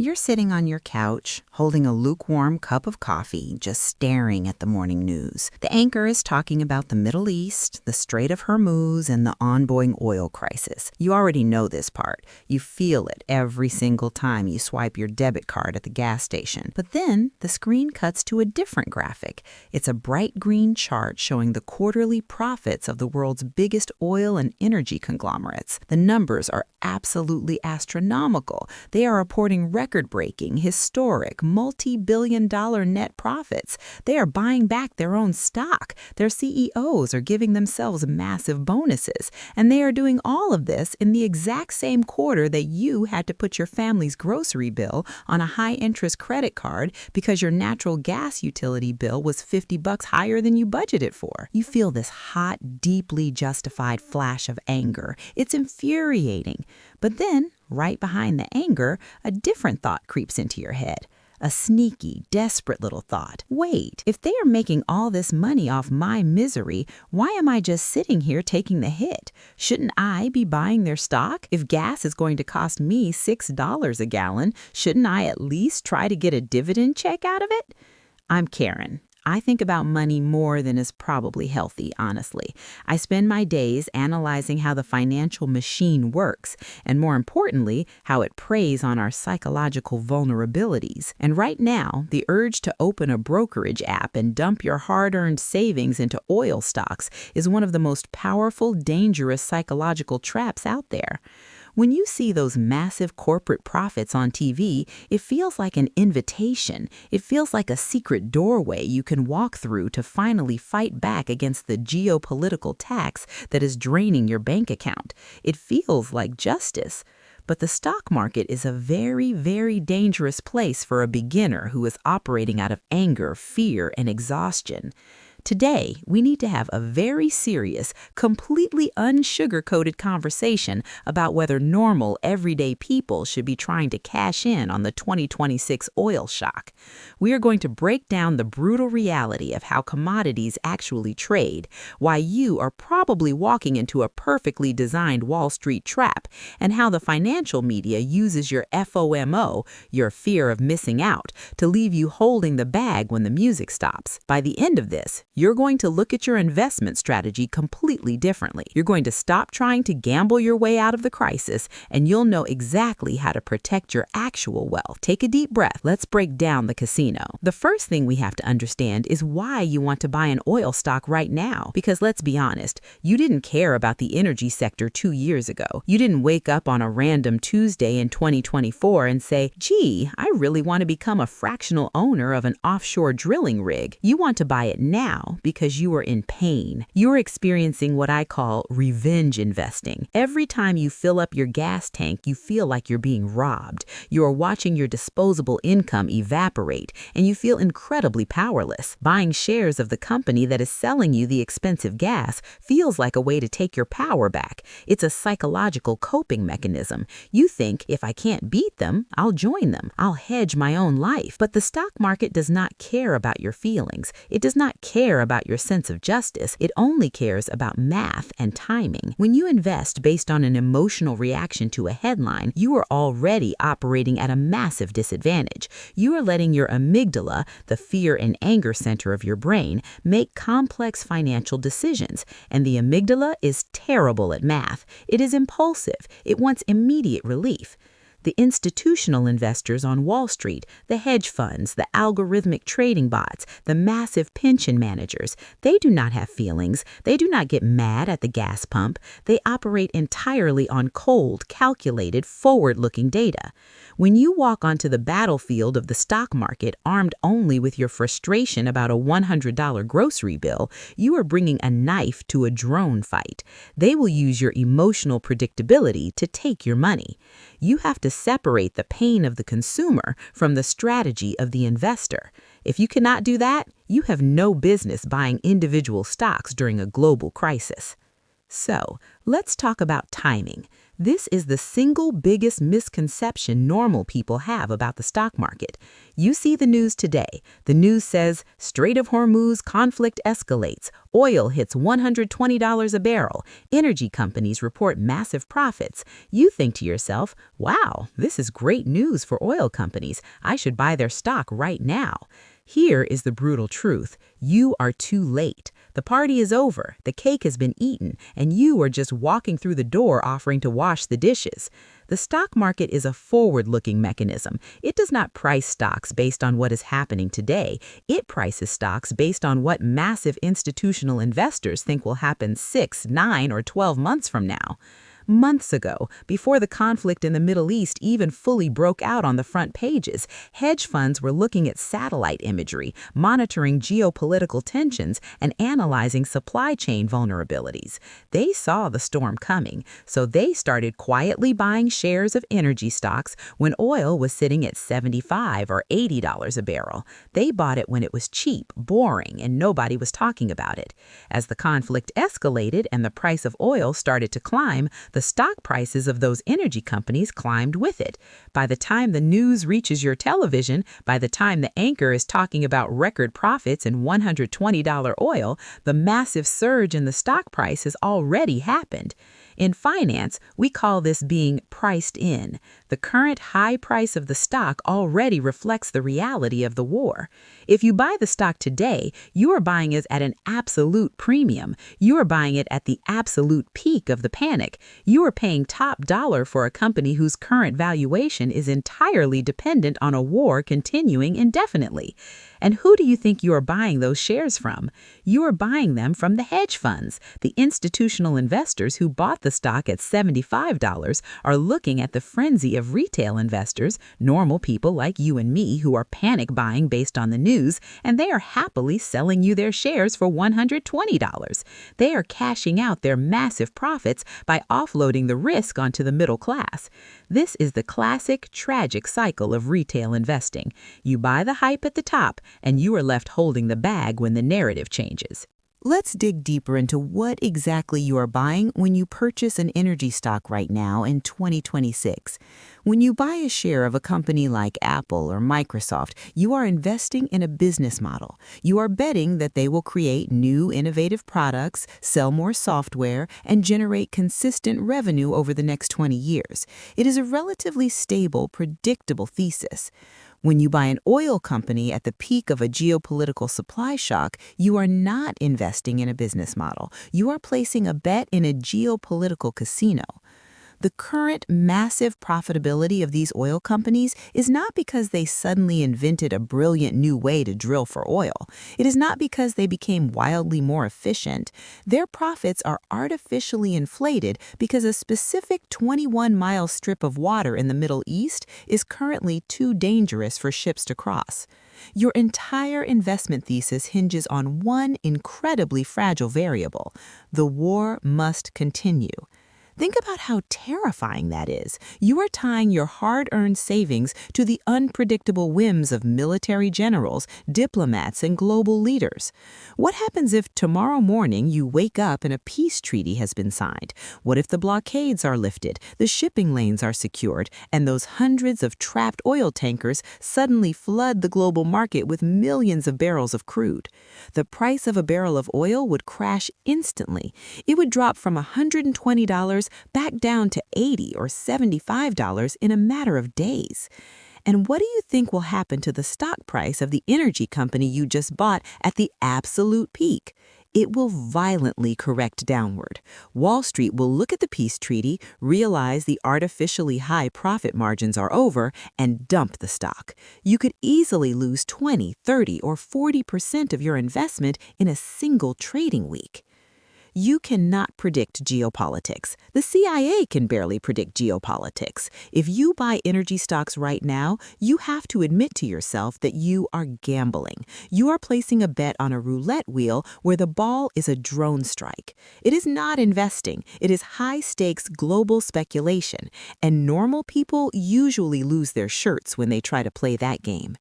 You're sitting on your couch, holding a lukewarm cup of coffee, just staring at the morning news. The anchor is talking about the Middle East, the Strait of Hormuz, and the ongoing oil crisis. You already know this part. You feel it every single time you swipe your debit card at the gas station. But then the screen cuts to a different graphic. It's a bright green chart showing the quarterly profits of the world's biggest oil and energy conglomerates. The numbers are absolutely astronomical. They are reporting record-breaking, historic, multi-billion-dollar net profits. They are buying back their own stock. Their CEOs are giving themselves massive bonuses. And they are doing all of this in the exact same quarter that you had to put your family's grocery bill on a high-interest credit card because your natural gas utility bill was $50 higher than you budgeted for. You feel this hot, deeply justified flash of anger. It's infuriating. But then, right behind the anger, a different thought creeps into your head. A sneaky, desperate little thought. Wait, if they are making all this money off my misery, why am I just sitting here taking the hit? Shouldn't I be buying their stock? If gas is going to cost me $6 a gallon, shouldn't I at least try to get a dividend check out of it? I'm Karen. I think about money more than is probably healthy, honestly. I spend my days analyzing how the financial machine works, and more importantly, how it preys on our psychological vulnerabilities. And right now, the urge to open a brokerage app and dump your hard-earned savings into oil stocks is one of the most powerful, dangerous psychological traps out there. When you see those massive corporate profits on TV, it feels like an invitation. It feels like a secret doorway you can walk through to finally fight back against the geopolitical tax that is draining your bank account. It feels like justice. But the stock market is a very, very dangerous place for a beginner who is operating out of anger, fear, and exhaustion. Today, we need to have a very serious, completely unsugar-coated conversation about whether normal, everyday people should be trying to cash in on the 2026 oil shock. We are going to break down the brutal reality of how commodities actually trade, why you are probably walking into a perfectly designed Wall Street trap, and how the financial media uses your FOMO, your fear of missing out, to leave you holding the bag when the music stops. By the end of this, you're going to look at your investment strategy completely differently. You're going to stop trying to gamble your way out of the crisis, and you'll know exactly how to protect your actual wealth. Take a deep breath. Let's break down the casino. The first thing we have to understand is why you want to buy an oil stock right now. Because let's be honest, you didn't care about the energy sector 2 years ago. You didn't wake up on a random Tuesday in 2024 and say, gee, I really want to become a fractional owner of an offshore drilling rig. You want to buy it now because you are in pain. You're experiencing what I call revenge investing. Every time you fill up your gas tank, you feel like you're being robbed. You are watching your disposable income evaporate, and you feel incredibly powerless. Buying shares of the company that is selling you the expensive gas feels like a way to take your power back. It's a psychological coping mechanism. You think, if I can't beat them, I'll join them. I'll hedge my own life. But the stock market does not care about your feelings. It does not care about your sense of justice. It only cares about math and timing. When you invest based on an emotional reaction to a headline, you are already operating at a massive disadvantage. You are letting your amygdala, the fear and anger center of your brain, make complex financial decisions. And the amygdala is terrible at math. It is impulsive. It wants immediate relief. The institutional investors on Wall Street, the hedge funds, the algorithmic trading bots, the massive pension managers, they do not have feelings. They do not get mad at the gas pump. They operate entirely on cold, calculated, forward-looking data. When you walk onto the battlefield of the stock market armed only with your frustration about a $100 grocery bill, you are bringing a knife to a drone fight. They will use your emotional predictability to take your money. You have to separate the pain of the consumer from the strategy of the investor. If you cannot do that, you have no business buying individual stocks during a global crisis. So, let's talk about timing. This is the single biggest misconception normal people have about the stock market. You see the news today. The news says Strait of Hormuz conflict escalates, oil hits $120 a barrel, energy companies report massive profits. You think to yourself, wow, this is great news for oil companies. I should buy their stock right now. Here is the brutal truth. You are too late. The party is over, the cake has been eaten, and you are just walking through the door offering to wash the dishes. The stock market is a forward-looking mechanism. It does not price stocks based on what is happening today. It prices stocks based on what massive institutional investors think will happen 6, 9, or 12 months from now. Months ago, before the conflict in the Middle East even fully broke out on the front pages, hedge funds were looking at satellite imagery, monitoring geopolitical tensions, and analyzing supply chain vulnerabilities. They saw the storm coming, so they started quietly buying shares of energy stocks when oil was sitting at $75 or $80 a barrel. They bought it when it was cheap, boring, and nobody was talking about it. As the conflict escalated and the price of oil started to climb, the stock prices of those energy companies climbed with it. By the time the news reaches your television, by the time the anchor is talking about record profits and $120 oil, the massive surge in the stock price has already happened. In finance, we call this being priced in. The current high price of the stock already reflects the reality of the war. If you buy the stock today, you are buying it at an absolute premium. You are buying it at the absolute peak of the panic. You are paying top dollar for a company whose current valuation is entirely dependent on a war continuing indefinitely. And who do you think you are buying those shares from? You are buying them from the hedge funds. The institutional investors who bought the stock at $75 are looking at the frenzy of retail investors, normal people like you and me who are panic buying based on the news, and they are happily selling you their shares for $120. They are cashing out their massive profits by offloading the risk onto the middle class. This is the classic, tragic cycle of retail investing. You buy the hype at the top, and you are left holding the bag when the narrative changes. Let's dig deeper into what exactly you are buying when you purchase an energy stock right now in 2026. When you buy a share of a company like Apple or Microsoft, you are investing in a business model. You are betting that they will create new innovative products, sell more software, and generate consistent revenue over the next 20 years. It is a relatively stable, predictable thesis. When you buy an oil company at the peak of a geopolitical supply shock, you are not investing in a business model. You are placing a bet in a geopolitical casino. The current massive profitability of these oil companies is not because they suddenly invented a brilliant new way to drill for oil. It is not because they became wildly more efficient. Their profits are artificially inflated because a specific 21-mile strip of water in the Middle East is currently too dangerous for ships to cross. Your entire investment thesis hinges on one incredibly fragile variable: the war must continue. Think about how terrifying that is. You are tying your hard-earned savings to the unpredictable whims of military generals, diplomats, and global leaders. What happens if tomorrow morning you wake up and a peace treaty has been signed? What if the blockades are lifted, the shipping lanes are secured, and those hundreds of trapped oil tankers suddenly flood the global market with millions of barrels of crude? The price of a barrel of oil would crash instantly. It would drop from $120 back down to $80 or $75 in a matter of days. And what do you think will happen to the stock price of the energy company you just bought at the absolute peak? It will violently correct downward. Wall Street will look at the peace treaty, realize the artificially high profit margins are over, and dump the stock. You could easily lose 20, 30, or 40% of your investment in a single trading week. You cannot predict geopolitics. The CIA can barely predict geopolitics. If you buy energy stocks right now, you have to admit to yourself that you are gambling. You are placing a bet on a roulette wheel where the ball is a drone strike. It is not investing. It is high-stakes global speculation, and normal people usually lose their shirts when they try to play that game.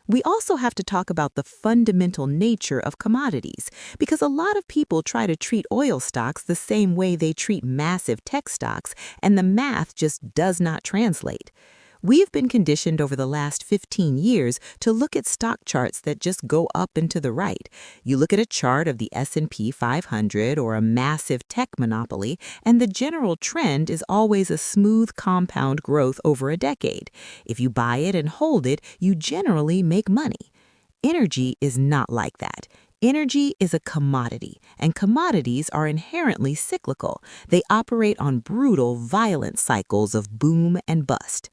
We also have to talk about the fundamental nature of commodities, because a lot of people try to treat oil stocks the same way they treat massive tech stocks, and the math just does not translate. We've been conditioned over the last 15 years to look at stock charts that just go up and to the right. You look at a chart of the S&P 500 or a massive tech monopoly, and the general trend is always a smooth compound growth over a decade. If you buy it and hold it, you generally make money. Energy is not like that. Energy is a commodity, and commodities are inherently cyclical. They operate on brutal, violent cycles of boom and bust.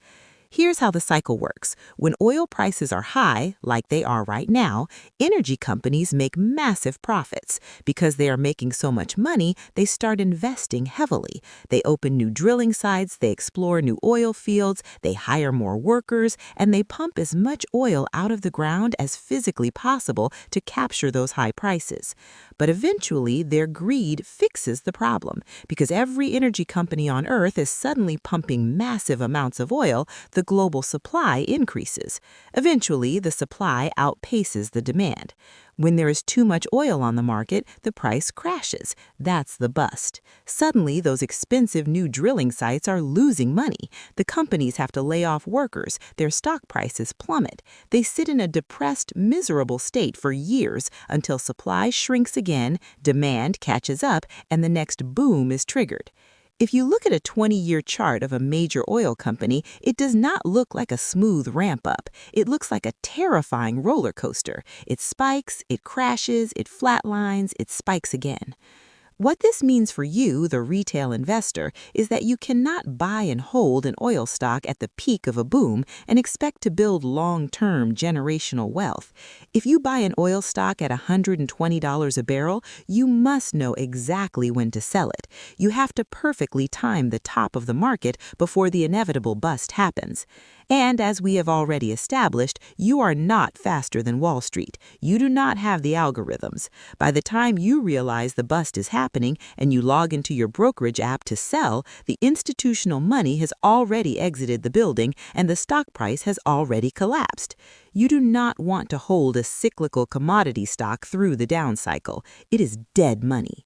Here's how the cycle works. When oil prices are high, like they are right now, energy companies make massive profits. Because they are making so much money, they start investing heavily. They open new drilling sites, they explore new oil fields, they hire more workers, and they pump as much oil out of the ground as physically possible to capture those high prices. But eventually, their greed fixes the problem. Because every energy company on Earth is suddenly pumping massive amounts of oil, the global supply increases. Eventually, the supply outpaces the demand. When there is too much oil on the market, the price crashes. That's the bust. Suddenly, those expensive new drilling sites are losing money. The companies have to lay off workers. Their stock prices plummet. They sit in a depressed, miserable state for years until supply shrinks again, demand catches up, and the next boom is triggered. If you look at a 20-year chart of a major oil company, it does not look like a smooth ramp-up. It looks like a terrifying roller coaster. It spikes, it crashes, it flatlines, it spikes again. What this means for you, the retail investor, is that you cannot buy and hold an oil stock at the peak of a boom and expect to build long-term generational wealth. If you buy an oil stock at $120 a barrel, you must know exactly when to sell it. You have to perfectly time the top of the market before the inevitable bust happens. And as we have already established, you are not faster than Wall Street. You do not have the algorithms. By the time you realize the bust is happening and you log into your brokerage app to sell, the institutional money has already exited the building and the stock price has already collapsed. You do not want to hold a cyclical commodity stock through the down cycle. It is dead money.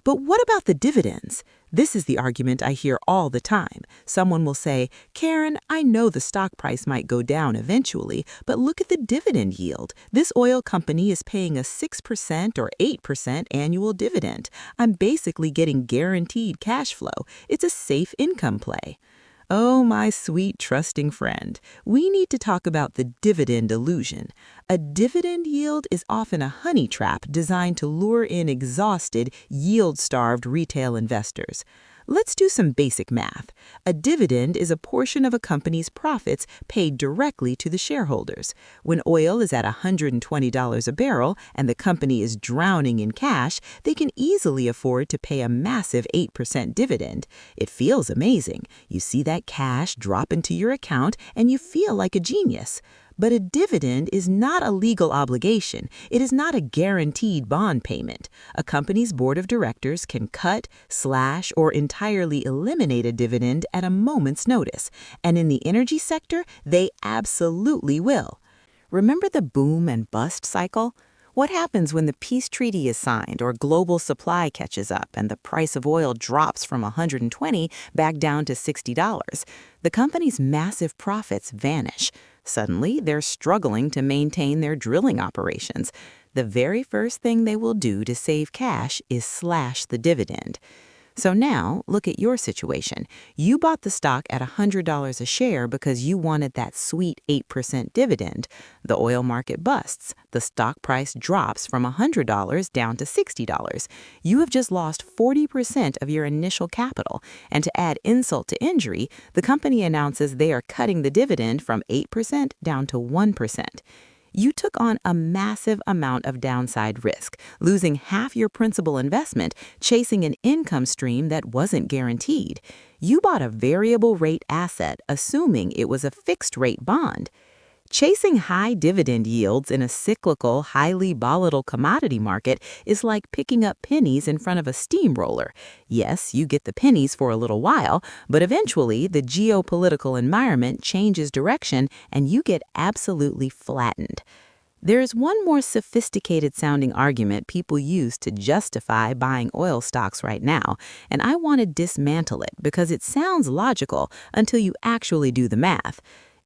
But what about the dividends? This is the argument I hear all the time. Someone will say, Karen, I know the stock price might go down eventually, but look at the dividend yield. This oil company is paying a 6% or 8% annual dividend. I'm basically getting guaranteed cash flow. It's a safe income play. Oh, my sweet, trusting friend, we need to talk about the dividend illusion. A dividend yield is often a honey trap designed to lure in exhausted, yield-starved retail investors. Let's do some basic math. A dividend is a portion of a company's profits paid directly to the shareholders. When oil is at $120 a barrel and the company is drowning in cash, they can easily afford to pay a massive 8% dividend. It feels amazing. You see that cash drop into your account and you feel like a genius. But a dividend is not a legal obligation. It is not a guaranteed bond payment. A company's board of directors can cut, slash, or entirely eliminate a dividend at a moment's notice. And in the energy sector, they absolutely will. Remember the boom and bust cycle? What happens when the peace treaty is signed or global supply catches up and the price of oil drops from $120 back down to $60? The company's massive profits vanish. Suddenly, they're struggling to maintain their drilling operations. The very first thing they will do to save cash is slash the dividend. So now, look at your situation. You bought the stock at $100 a share because you wanted that sweet 8% dividend. The oil market busts. The stock price drops from $100 down to $60. You have just lost 40% of your initial capital. And to add insult to injury, the company announces they are cutting the dividend from 8% down to 1%. You took on a massive amount of downside risk, losing half your principal investment, chasing an income stream that wasn't guaranteed. You bought a variable rate asset, assuming it was a fixed rate bond. Chasing high dividend yields in a cyclical, highly volatile commodity market is like picking up pennies in front of a steamroller. Yes, you get the pennies for a little while, but eventually the geopolitical environment changes direction and you get absolutely flattened. There is one more sophisticated sounding argument people use to justify buying oil stocks right now, and I want to dismantle it because it sounds logical until you actually do the math.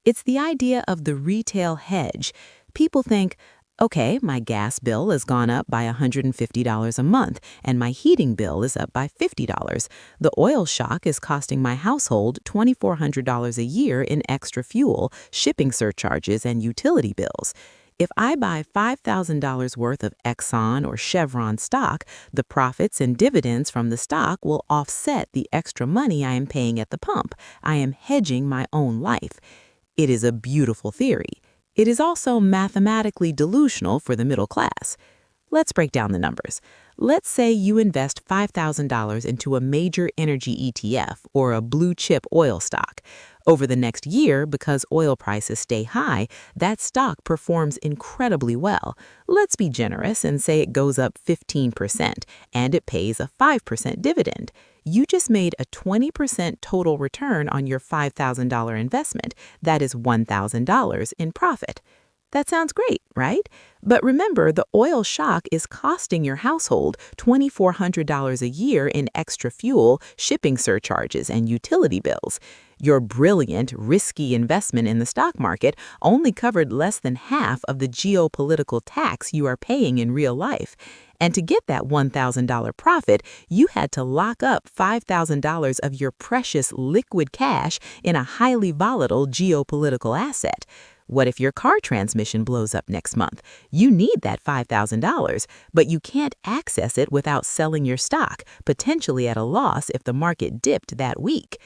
It's the idea of the retail hedge. People think, okay, my gas bill has gone up by $150 a month, and my heating bill is up by $50. The oil shock is costing my household $2,400 a year in extra fuel, shipping surcharges, and utility bills. If I buy $5,000 worth of Exxon or Chevron stock, the profits and dividends from the stock will offset the extra money I am paying at the pump. I am hedging my own life. It is a beautiful theory. It is also mathematically delusional for the middle class. Let's break down the numbers. Let's say you invest $5,000 into a major energy ETF or a blue chip oil stock. Over the next year, because oil prices stay high, that stock performs incredibly well. Let's be generous and say it goes up 15% and it pays a 5% dividend. You just made a 20% total return on your $5,000 investment. That is $1,000 in profit. That sounds great, right? But remember, the oil shock is costing your household $2,400 a year in extra fuel, shipping surcharges, and utility bills. Your brilliant, risky investment in the stock market only covered less than half of the geopolitical tax you are paying in real life. And to get that $1,000 profit, you had to lock up $5,000 of your precious liquid cash in a highly volatile geopolitical asset. What if your car transmission blows up next month? You need that $5,000, but you can't access it without selling your stock, potentially at a loss if the market dipped that week.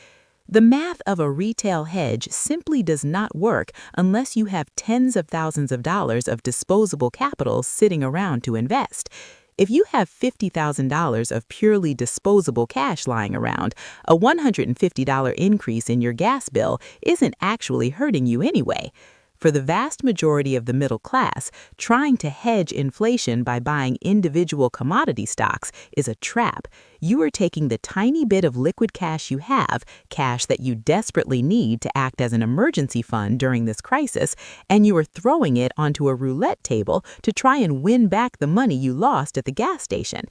The math of a retail hedge simply does not work unless you have tens of thousands of dollars of disposable capital sitting around to invest. If you have $50,000 of purely disposable cash lying around, a $150 increase in your gas bill isn't actually hurting you anyway. For the vast majority of the middle class, trying to hedge inflation by buying individual commodity stocks is a trap. You are taking the tiny bit of liquid cash you have, cash that you desperately need to act as an emergency fund during this crisis, and you are throwing it onto a roulette table to try and win back the money you lost at the gas station.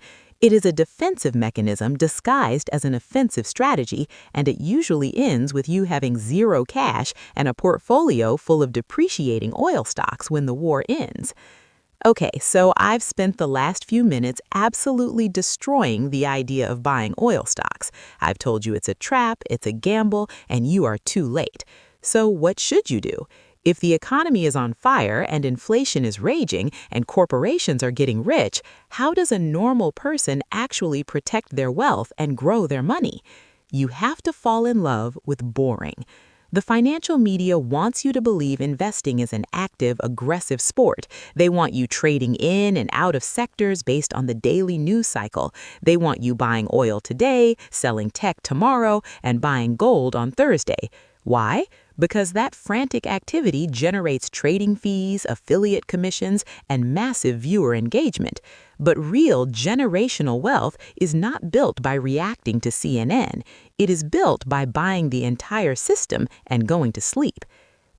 It is a defensive mechanism disguised as an offensive strategy, and it usually ends with you having zero cash and a portfolio full of depreciating oil stocks when the war ends. Okay, so I've spent the last few minutes absolutely destroying the idea of buying oil stocks. I've told you it's a trap, it's a gamble, and you are too late. So what should you do? If the economy is on fire and inflation is raging and corporations are getting rich, how does a normal person actually protect their wealth and grow their money? You have to fall in love with boring. The financial media wants you to believe investing is an active, aggressive sport. They want you trading in and out of sectors based on the daily news cycle. They want you buying oil today, selling tech tomorrow, and buying gold on Thursday. Why? Because that frantic activity generates trading fees, affiliate commissions, and massive viewer engagement. But real generational wealth is not built by reacting to CNN. It is built by buying the entire system and going to sleep.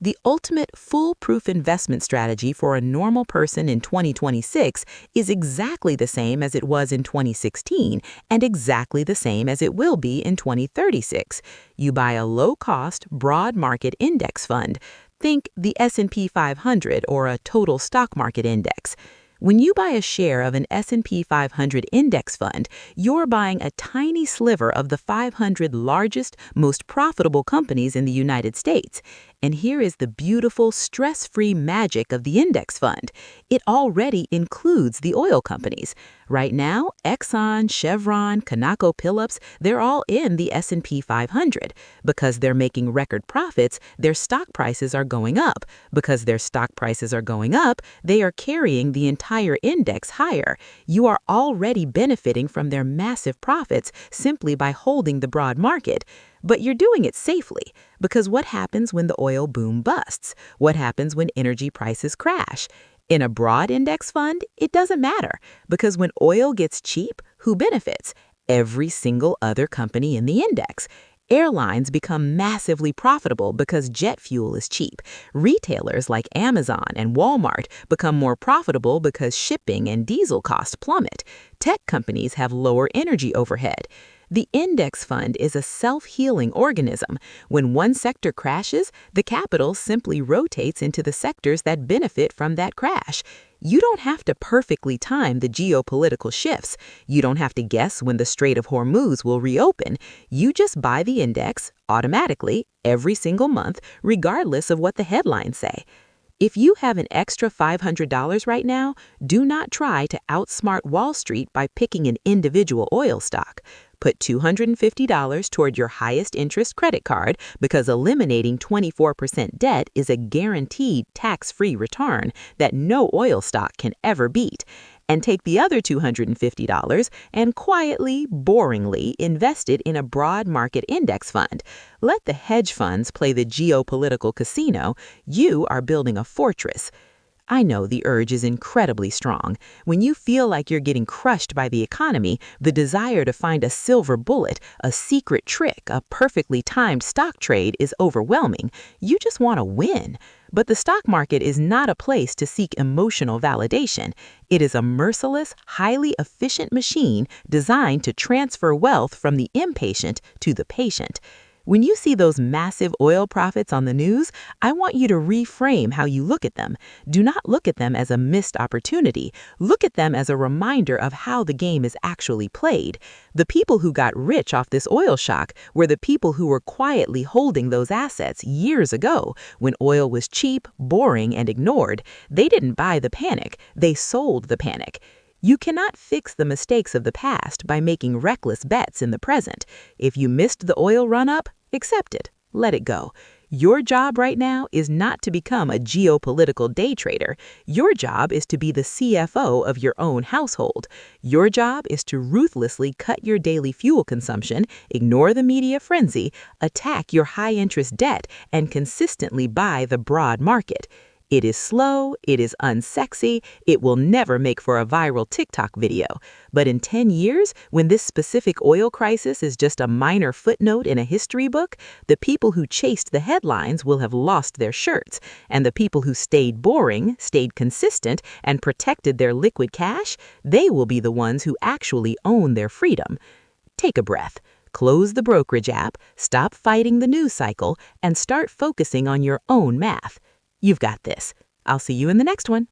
The ultimate foolproof investment strategy for a normal person in 2026 is exactly the same as it was in 2016 and exactly the same as it will be in 2036. You buy a low-cost, broad market index fund. Think the S&P 500 or a total stock market index. When you buy a share of an S&P 500 index fund, you're buying a tiny sliver of the 500 largest, most profitable companies in the United States. And here is the beautiful, stress-free magic of the index fund. It already includes the oil companies. Right now, Exxon, Chevron, ConocoPhillips, they're all in the S&P 500. Because they're making record profits, their stock prices are going up. Because their stock prices are going up, they are carrying the entire index higher. You are already benefiting from their massive profits simply by holding the broad market. But you're doing it safely, because what happens when the oil boom busts? What happens when energy prices crash? In a broad index fund, it doesn't matter, because when oil gets cheap, who benefits? Every single other company in the index. Airlines become massively profitable because jet fuel is cheap. Retailers like Amazon and Walmart become more profitable because shipping and diesel costs plummet. Tech companies have lower energy overhead. The index fund is a self-healing organism. When one sector crashes, the capital simply rotates into the sectors that benefit from that crash. You don't have to perfectly time the geopolitical shifts. You don't have to guess when the Strait of Hormuz will reopen. You just buy the index automatically every single month, regardless of what the headlines say. If you have an extra $500 right now, do not try to outsmart Wall Street by picking an individual oil stock. Put $250 toward your highest interest credit card, because eliminating 24% debt is a guaranteed tax-free return that no oil stock can ever beat. And take the other $250 and quietly, boringly invest it in a broad market index fund. Let the hedge funds play the geopolitical casino. You are building a fortress. I know the urge is incredibly strong. When you feel like you're getting crushed by the economy, the desire to find a silver bullet, a secret trick, a perfectly timed stock trade is overwhelming. You just want to win. But the stock market is not a place to seek emotional validation. It is a merciless, highly efficient machine designed to transfer wealth from the impatient to the patient. When you see those massive oil profits on the news, I want you to reframe how you look at them. Do not look at them as a missed opportunity. Look at them as a reminder of how the game is actually played. The people who got rich off this oil shock were the people who were quietly holding those assets years ago, when oil was cheap, boring, and ignored. They didn't buy the panic, they sold the panic. You cannot fix the mistakes of the past by making reckless bets in the present. If you missed the oil run-up, accept it. Let it go. Your job right now is not to become a geopolitical day trader. Your job is to be the CFO of your own household. Your job is to ruthlessly cut your daily fuel consumption, ignore the media frenzy, attack your high-interest debt, and consistently buy the broad market. It is slow, it is unsexy, it will never make for a viral TikTok video. But in 10 years, when this specific oil crisis is just a minor footnote in a history book, the people who chased the headlines will have lost their shirts, and the people who stayed boring, stayed consistent, and protected their liquid cash, they will be the ones who actually own their freedom. Take a breath. Close the brokerage app, stop fighting the news cycle, and start focusing on your own math. You've got this. I'll see you in the next one.